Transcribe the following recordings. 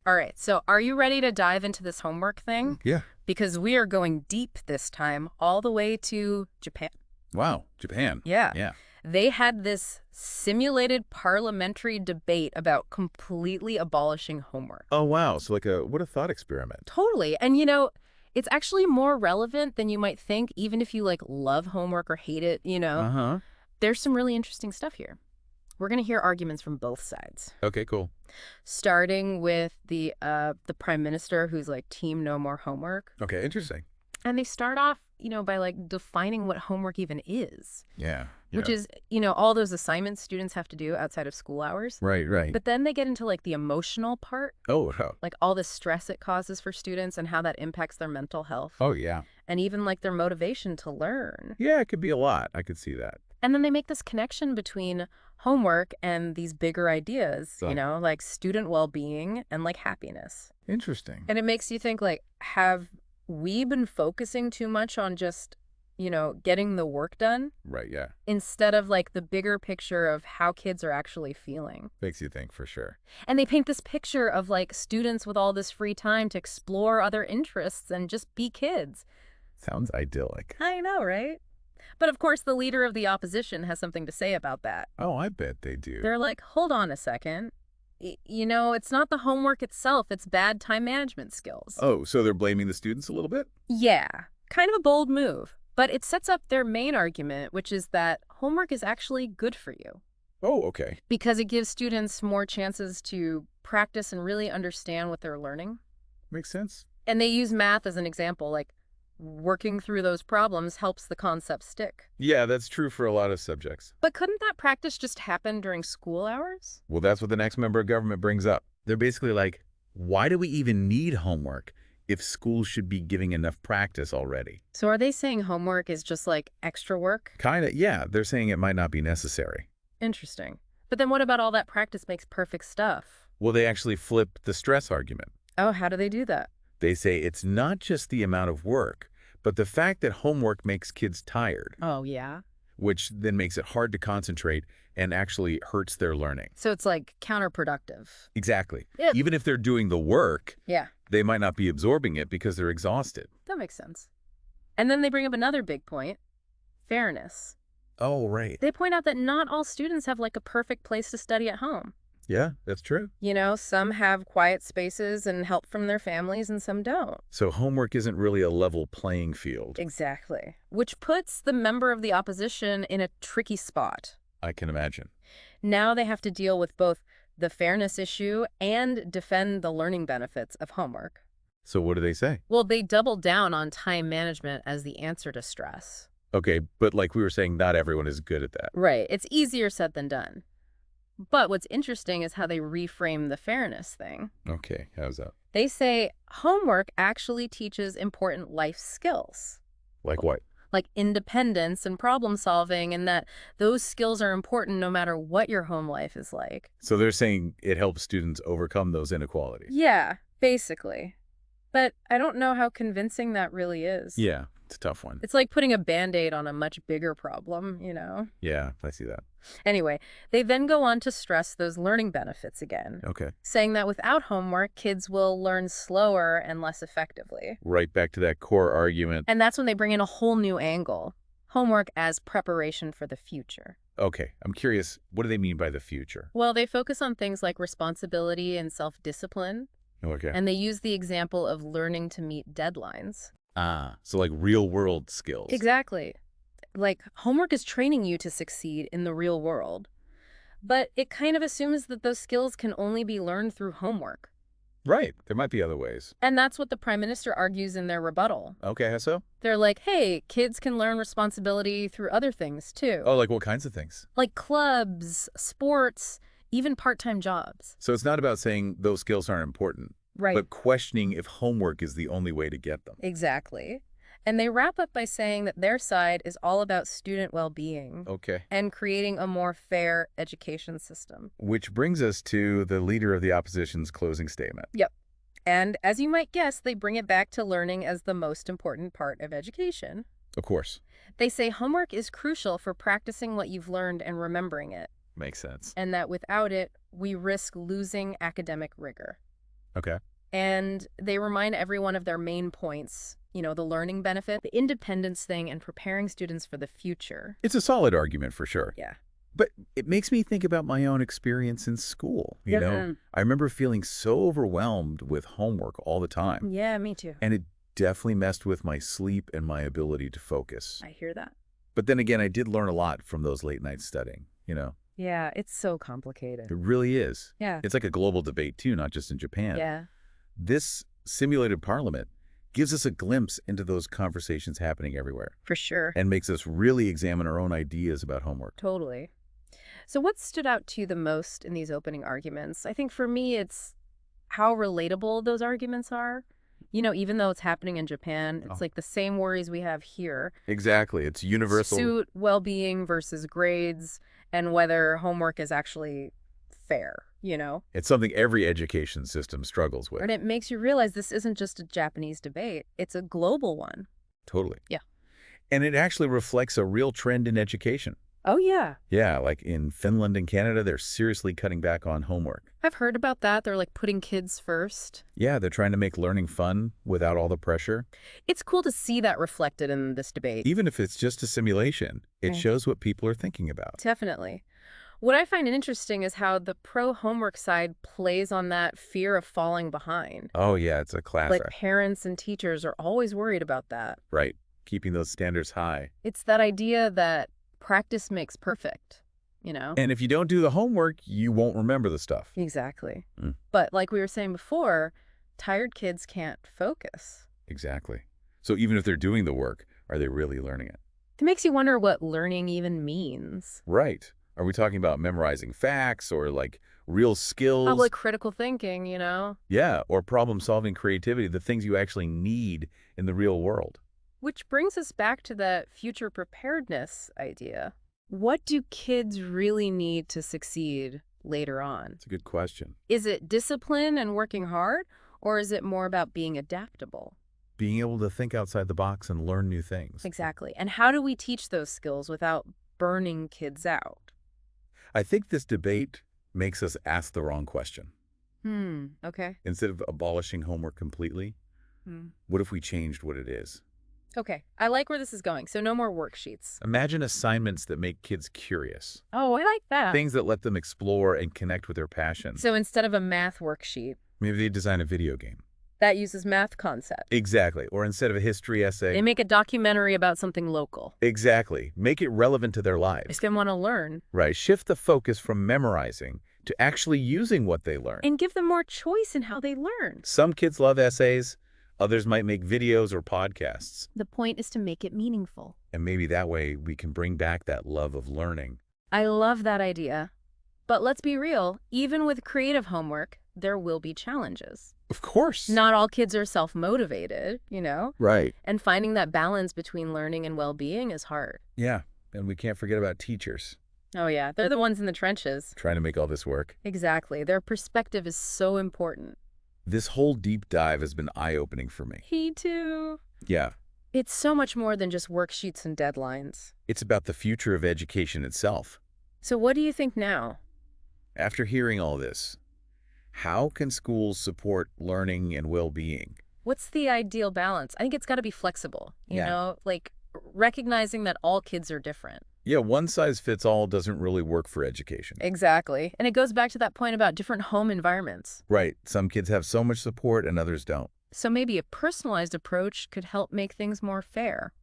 All right, so are you ready to dive into this homework thing? Yeah. Because we are going deep this time, all the way to Japan. Wow. Japan. Yeah. Yeah. They had this simulated parliamentary debate about completely abolishing homework. Oh, wow. So like what a thought experiment. Totally. And it's actually more relevant than you might think, even if you love homework or hate it, Uh-huh. There's some really interesting stuff here. We're going to hear arguments from both sides. Okay, cool. Starting with the prime minister who's team no more homework. Okay, interesting. And they start off, by defining what homework even is. Yeah. Which is, all those assignments students have to do outside of school hours. Right, right. But then they get into the emotional part, Oh, how? all the stress it causes for students and how that impacts their mental health. Oh, yeah. And even their motivation to learn. Yeah, it could be a lot. I could see that. And then they make this connection between homework and these bigger ideas, So- like student well-being and happiness. Interesting. And it makes you think have we been focusing too much on just, getting the work done Right, yeah. instead of the bigger picture of how kids are actually feeling? Makes you think for sure. And they paint this picture of students with all this free time to explore other interests and just be kids. Sounds idyllic. I know, right? But of course, the leader of the opposition has something to say about that. Oh, I bet they do. They're like, hold on a second. It's not the homework itself, it's bad time management skills. Oh, so they're blaming the students a little bit? Yeah, kind of a bold move. But it sets up their main argument, which is that homework is actually good for you. Oh, okay. Because it gives students more chances to practice and really understand what they're learning. Makes sense. And they use math as an example, working through those problems helps the concept stick. Yeah, that's true for a lot of subjects. But couldn't that practice just happen during school hours? Well, that's what the next member of government brings up. They're basically like, why do we even need homework if schools should be giving enough practice already? So are they saying homework is just extra work? Kind of, yeah. They're saying it might not be necessary. Interesting. But then what about all that practice makes perfect stuff? Well, they actually flip the stress argument. Oh, how do they do that? They say it's not just the amount of work, but the fact that homework makes kids tired, Oh, yeah? which then makes it hard to concentrate and actually hurts their learning. So it's counterproductive. Exactly. Yeah. Even if they're doing the work, Yeah, they might not be absorbing it because they're exhausted. that makes sense. And then they bring up another big point, fairness. Oh, right. They point out that not all students have a perfect place to study at home. Yeah, that's true. Some have quiet spaces and help from their families and some don't. So homework isn't really a level playing field. Exactly. Which puts the member of the opposition in a tricky spot. I can imagine. Now they have to deal with both the fairness issue and defend the learning benefits of homework. So what do they say? Well, they double down on time management as the answer to stress. Okay, but like we were saying, not everyone is good at that. Right. It's easier said than done. But what's interesting is how they reframe the fairness thing. Okay, how's that? They say homework actually teaches important life skills, Like what? like independence and problem solving, and that those skills are important no matter what your home life is like. So they're saying it helps students overcome those inequalities. Yeah, basically. But I don't know how convincing that really is. Yeah, it's a tough one. It's like putting a Band-Aid on a much bigger problem, Yeah, I see that. Anyway, they then go on to stress those learning benefits again, Okay. saying that without homework, kids will learn slower and less effectively. Right back to that core argument. And that's when they bring in a whole new angle, homework as preparation for the future. Okay, I'm curious, what do they mean by the future? Well, they focus on things like responsibility and self-discipline, Okay. and they use the example of learning to meet deadlines. So like real world skills. Exactly. Homework is training you to succeed in the real world. But it kind of assumes that those skills can only be learned through homework. Right, there might be other ways. And that's what the prime minister argues in their rebuttal. Okay, how so? They're like, hey, kids can learn responsibility through other things, too. Oh, like what kinds of things? Like clubs, sports, even part-time jobs. So it's not about saying those skills aren't important, Right. but questioning if homework is the only way to get them. Exactly. And they wrap up by saying that their side is all about student well-being Okay. and creating a more fair education system. Which brings us to the leader of the opposition's closing statement. Yep. And as you might guess, they bring it back to learning as the most important part of education. Of course. They say homework is crucial for practicing what you've learned and remembering it, Makes sense. and that without it, we risk losing academic rigor. Okay. And they remind everyone of their main points, the learning benefit, the independence thing, and preparing students for the future. It's a solid argument for sure. Yeah. But it makes me think about my own experience in school. I remember feeling so overwhelmed with homework all the time. Yeah, me too. And it definitely messed with my sleep and my ability to focus. I hear that. But then again, I did learn a lot from those late nights studying, Yeah, it's so complicated. It really is. Yeah. It's like a global debate too, not just in Japan. Yeah. This simulated parliament gives us a glimpse into those conversations happening everywhere. For sure. And makes us really examine our own ideas about homework. Totally. So what stood out to you the most in these opening arguments? I think for me, it's how relatable those arguments are. Even though it's happening in Japan, it's like the same worries we have here. Exactly. It's universal. Suit well-being versus grades and whether homework is actually fair, It's something every education system struggles with. And it makes you realize this isn't just a Japanese debate. It's a global one. Totally. Yeah. And it actually reflects a real trend in education. Oh, yeah. Yeah, like in Finland and Canada, they're seriously cutting back on homework. I've heard about that. They're like putting kids first. Yeah, they're trying to make learning fun without all the pressure. It's cool to see that reflected in this debate. Even if it's just a simulation, it shows what people are thinking about. Definitely. What I find interesting is how the pro-homework side plays on that fear of falling behind. Oh, yeah, it's a classic. Like parents and teachers are always worried about that. Right, keeping those standards high. It's that idea that practice makes perfect, And if you don't do the homework, you won't remember the stuff. Exactly. But like we were saying before, tired kids can't focus. Exactly. So even if they're doing the work, are they really learning it? It makes you wonder what learning even means. Right. Are we talking about memorizing facts or like real skills? Oh, like critical thinking, Yeah, or problem-solving creativity, the things you actually need in the real world. Which brings us back to that future preparedness idea. What do kids really need to succeed later on? It's a good question. Is it discipline and working hard, or is it more about being adaptable? Being able to think outside the box and learn new things. Exactly. And how do we teach those skills without burning kids out? I think this debate makes us ask the wrong question. Okay. Instead of abolishing homework completely, what if we changed what it is? Okay, I like where this is going. So no more worksheets. Imagine assignments that make kids curious. Oh, I like that. Things that let them explore and connect with their passions. So instead of a math worksheet, maybe they design a video game that uses math concepts. Exactly. Or instead of a history essay, they make a documentary about something local. Exactly. Make it relevant to their lives. If they want to learn. Right. Shift the focus from memorizing to actually using what they learn. And give them more choice in how they learn. Some kids love essays. Others might make videos or podcasts. The point is to make it meaningful. And maybe that way we can bring back that love of learning. I love that idea. But let's be real, even with creative homework, there will be challenges. Of course. Not all kids are self-motivated, Right. And finding that balance between learning and well-being is hard. Yeah. And we can't forget about teachers. Oh, yeah. They're the ones in the trenches. Trying to make all this work. Exactly. Their perspective is so important. This whole deep dive has been eye-opening for me. Me too. Yeah. It's so much more than just worksheets and deadlines. It's about the future of education itself. So what do you think now? After hearing all this, how can schools support learning and well-being? What's the ideal balance? I think it's got to be flexible, like recognizing that all kids are different. Yeah, one size fits all doesn't really work for education. Exactly. And it goes back to that point about different home environments. Right. Some kids have so much support and others don't. So maybe a personalized approach could help make things more fair.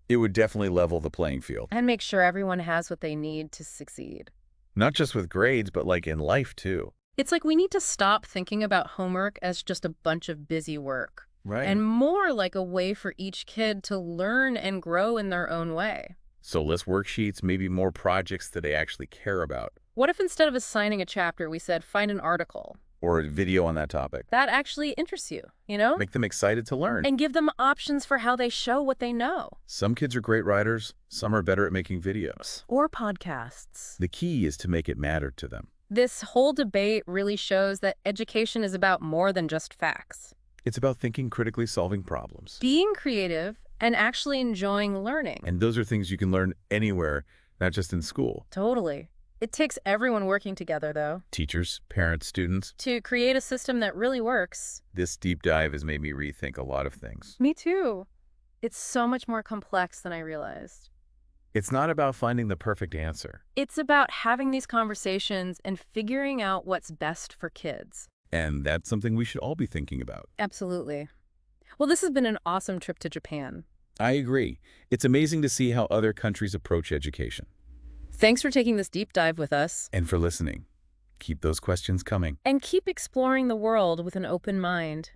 It would definitely level the playing field. And make sure everyone has what they need to succeed. Not just with grades, but like in life too. It's like we need to stop thinking about homework as just a bunch of busy work. Right. And more like a way for each kid to learn and grow in their own way. So less worksheets, maybe more projects that they actually care about. What if instead of assigning a chapter, we said, find an article? Or a video on that topic. That actually interests you, Make them excited to learn. And give them options for how they show what they know. Some kids are great writers. Some are better at making videos. Or podcasts. The key is to make it matter to them. This whole debate really shows that education is about more than just facts. It's about thinking critically, solving problems. Being creative and actually enjoying learning. And those are things you can learn anywhere, not just in school. Totally. It takes everyone working together, though, Teachers, parents, students. to create a system that really works. This deep dive has made me rethink a lot of things. Me too. It's so much more complex than I realized. It's not about finding the perfect answer. It's about having these conversations and figuring out what's best for kids. And that's something we should all be thinking about. Absolutely. Well, this has been an awesome trip to Japan. I agree. It's amazing to see how other countries approach education. Thanks for taking this deep dive with us. And for listening. Keep those questions coming. And keep exploring the world with an open mind.